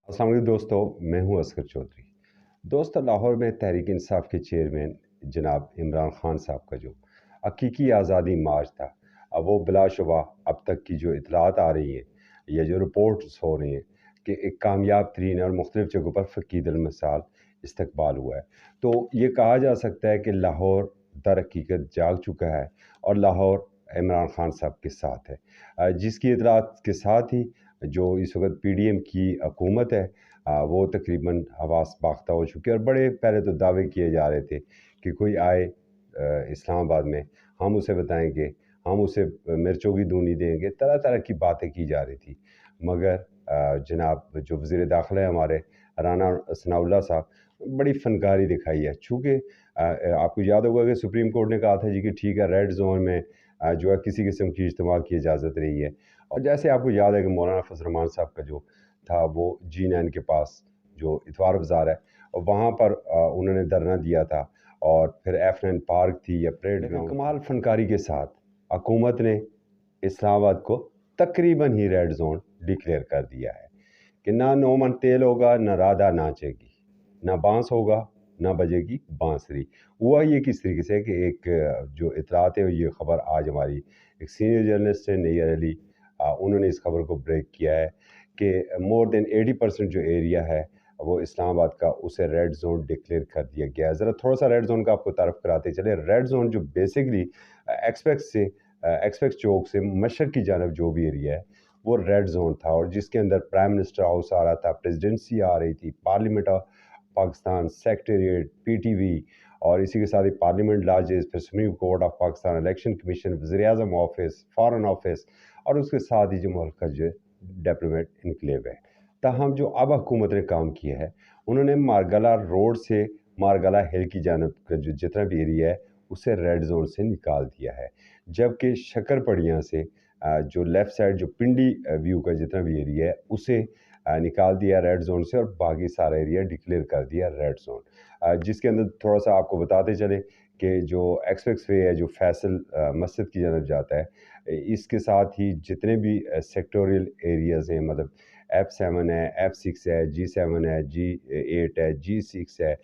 अस्सलाम वालेकुम दोस्तों, मैं हूं असगर चौधरी। दोस्तों, लाहौर में तहरीक इंसाफ के चेयरमैन जनाब इमरान खान साहब का जो हकीकी आज़ादी मार्च था, अब वो बिलाशुबा अब तक की जो इतलात आ रही हैं या जो रिपोर्ट्स हो रही हैं कि एक कामयाब तरीन और मुख्तलिफ़ जगहों पर फ़कीदुल-मिसाल इस्तकबाल हुआ है। तो ये कहा जा सकता है कि लाहौर दर हकीकत जाग चुका है और लाहौर इमरान खान साहब के साथ है। जिसकी इतलात के साथ ही जो इस वक्त पीडीएम की हुकूमत है, वो तकरीबन हवास बाख्ता हो चुकी है। और बड़े पहले तो दावे किए जा रहे थे कि कोई आए इस्लामाबाद में, हम उसे बताएंगे, हम उसे मिर्चों की धूनी देंगे, तरह तरह की बातें की जा रही थी। मगर जनाब जो वज़ीर दाखिला है हमारे, राना सनाउल्लाह साहब, बड़ी फनकारी दिखाई है। चूँकि आपको याद होगा कि सुप्रीम कोर्ट ने कहा था जी कि ठीक है, रेड जोन में जो है किसी किस्म की इज्तिमा की इजाज़त नहीं है। और जैसे आपको याद है कि मौलाना फजल रहमान साहब का जो था वो G9 के पास जो इतवार बाज़ार है, और वहाँ पर उन्होंने धरना दिया था। और फिर F9 पार्क थी या परेड ग्राउंड, कमाल फनकारी के साथ हुकूमत ने इस्लामाबाद को तकरीबन ही रेड जोन डिक्लेयर कर दिया है कि ना नौमन तेल होगा, ना राधा नाचेगी, ना बांस होगा, ना बजेगी बांसुरी। हुआ ये किस तरीके से कि एक जो इतलात है, ये ख़बर आज हमारी एक सीनियर जर्नलिस्ट है नैयर अली, उन्होंने इस खबर को ब्रेक किया है कि मोर देन 80% जो एरिया है वो इस्लामाबाद का, उसे रेड जोन डिक्लेयर कर दिया गया है। ज़रा थोड़ा सा रेड जोन का आपको तारफ़ कराते चले। रेड जोन जो बेसिकली एक्सपेक्ट चौक से मशरक़ की जानब जो भी एरिया है वो रेड जोन था, और जिसके अंदर प्राइम मिनिस्टर हाउस आ रहा था, प्रेसिडेंसी आ रही थी, parliament of Pakistan, secretariat, PTV, और इसी के साथ ही पार्लियामेंट लॉजेस, फिर supreme court of Pakistan, election commission, वज़ीर-ए-आज़म ऑफिस, फॉरेन ऑफिस, और उसके साथ ही जो मुल्क का जो डिप्लोमेट इनक्लेव है। ताहम जो अब हुकूमत ने काम किया है, उन्होंने मारगला रोड से मारगला हिल की जानब का जो जितना भी एरिया है उसे रेड जोन से निकाल दिया है। जबकि शक्करपड़ियाँ से जो लेफ़्ट साइड जो पिंडी व्यू का जितना भी एरिया है उसे निकाल दिया रेड जोन से, और बाकी सारा एरिया डिक्लेयर कर दिया रेड जोन। जिसके अंदर थोड़ा सा आपको बताते चले कि जो एक्सप्रेस वे है जो फैसल मस्जिद की जानब जाता है, इसके साथ ही जितने भी सेक्टोरियल एरियाज़ हैं, मतलब F7 है, F6 है, G7 है, G8 है, G6 है,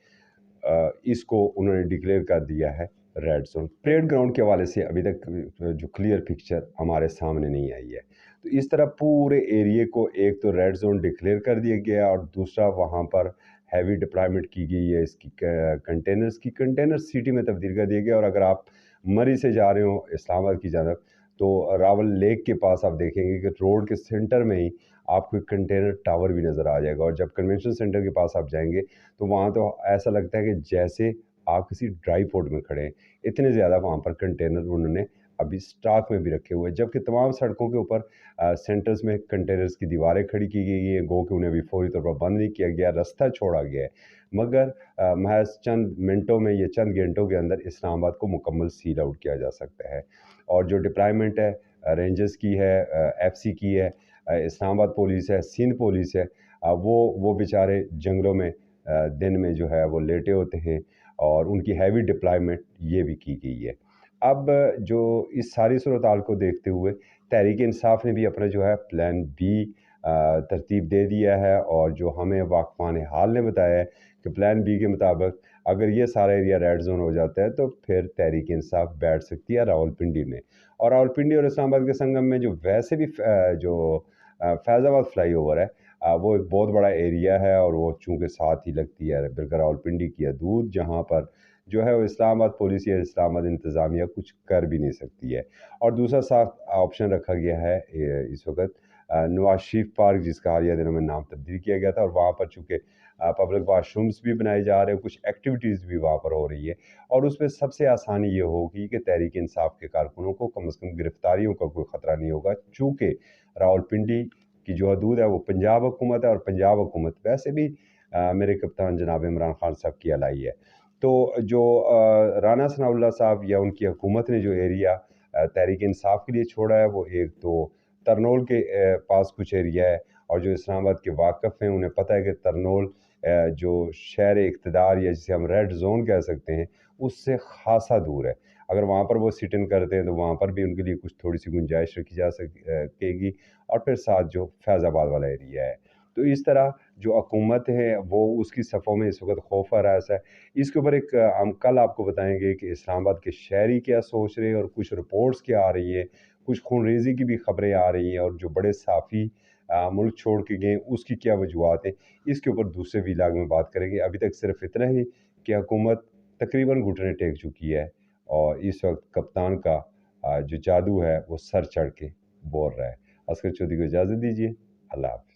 इसको उन्होंने डिक्लेयर कर दिया है रेड जोन। परेड ग्राउंड के हवाले से अभी तक जो क्लियर पिक्चर हमारे सामने नहीं आई है। तो इस तरह पूरे एरिए को एक तो रेड जोन डिक्लेयर कर दिया गया, और दूसरा वहाँ पर हैवी डिप्लॉयमेंट की गई है इसकी कंटेनर सिटी में तब्दील कर दिया गया। और अगर आप मरी से जा रहे हो इस्लामाबाद की जानब, तो रावल लेक के पास आप देखेंगे कि रोड के सेंटर में ही आपको एक कंटेनर टावर भी नज़र आ जाएगा। और जब कन्वेंशन सेंटर के पास आप जाएंगे तो वहाँ तो ऐसा लगता है कि जैसे आप किसी ड्राई पोर्ट में खड़े हैं, इतने ज़्यादा वहाँ पर कंटेनर उन्होंने अभी स्टॉक में भी रखे हुए हैं। जबकि तमाम सड़कों के ऊपर सेंटर्स में कंटेनर्स की दीवारें खड़ी की गई हैं, गो कि उन्हें अभी फौरी तौर पर बंद नहीं किया गया, रास्ता छोड़ा गया है। मगर महज चंद मिनटों में या चंद घंटों के अंदर इस्लामाबाद को मुकम्मल सील आउट किया जा सकता है। और जो डिप्लॉयमेंट है रेंजर्स की है, एफसी की है, इस्लामाबाद पुलिस है, सिंध पुलिस है, वो बेचारे जंगलों में दिन में जो है वो लेटे होते हैं, और उनकी हैवी डिप्लॉयमेंट ये भी की गई है। अब जो इस सारी सूरत हाल को देखते हुए तहरीक इंसाफ ने भी अपना जो है प्लान बी तरतीब दे दिया है, और जो हमें वाकफान हाल ने बताया है कि प्लान बी के मुताबिक अगर ये सारा एरिया रेड जोन हो जाता है तो फिर तहरीक इंसाफ बैठ सकती है रावलपिंडी में। और रावलपिंडी और इस्लामाबाद के संगम में जो वैसे भी फैज़ाबाद फ्लाई ओवर है, वो एक बहुत बड़ा एरिया है, और वो चूँकि साथ ही लगती है बिल्कुल रावलपिंडी की हदूद, जहाँ पर जो है वो इस्लामाबाद पुलिस या इस्लामाबाद इंतज़ामिया कुछ कर भी नहीं सकती है। और दूसरा साफ ऑप्शन रखा गया है इस वक्त नवाज शरीफ पार्क, जिसका हालिया दिनों में नाम तब्दील किया गया था, और वहाँ पर चूँकि पब्लिक वाशरूम्स भी बनाए जा रहे हैं, कुछ एक्टिविटीज़ भी वहाँ पर हो रही है। और उसमें सबसे आसानी ये होगी कि तहरीक इंसाफ के कारकुनों को कम से कम गिरफ्तारियों का कोई ख़तरा नहीं होगा, चूँकि रावलपिंडी की जो हदूद है वो पंजाब हुकूमत है, और पंजाब हुकूमत वैसे भी मेरे कप्तान जनाब इमरान खान साहब की अलाई है। तो जो राना सनाउल्लाह साहब या उनकी हुकूमत ने जो एरिया तहरीक इंसाफ के लिए छोड़ा है, वो एक तो तरनोल के पास कुछ एरिया है, और जो इस्लामाबाद के वाक़फ़ हैं उन्हें पता है कि तरनोल जो शहर इक़्तिदार या जिसे हम रेड ज़ोन कह सकते हैं, उससे ख़ासा दूर है। अगर वहाँ पर वो सिट इन करते हैं तो वहाँ पर भी उनके लिए कुछ थोड़ी-सी गुंजाइश रखी जा सकेगी। और फिर साथ जो फैज़ाबाद वाला एरिया है, تو اس طرح جو حکومت ہے وہ اس کی صفوں میں اس وقت خوف ہراس ہے۔ اس کے اوپر ایک ہم کل آپ کو بتائیں گے کہ اسلام آباد کے شہری کیا سوچ رہے ہیں اور کچھ رپورٹس کیا آ رہی ہیں، کچھ خون ریزی کی بھی خبریں آ رہی ہیں، اور جو بڑے صحافی ملک چھوڑ کے گئے اس کی کیا وجوہات ہیں، اس کے اوپر دوسرے ویلاگ میں بات کریں گے۔ ابھی تک صرف اتنا ہی کہ حکومت تقریباً گھٹنے ٹیک چکی ہے، اور اس وقت کپتان کا جو جادو ہے وہ سر چڑھ کے بول رہا ہے۔ اصغر چودھری کو اجازت دیجیے، اللہ حافظ۔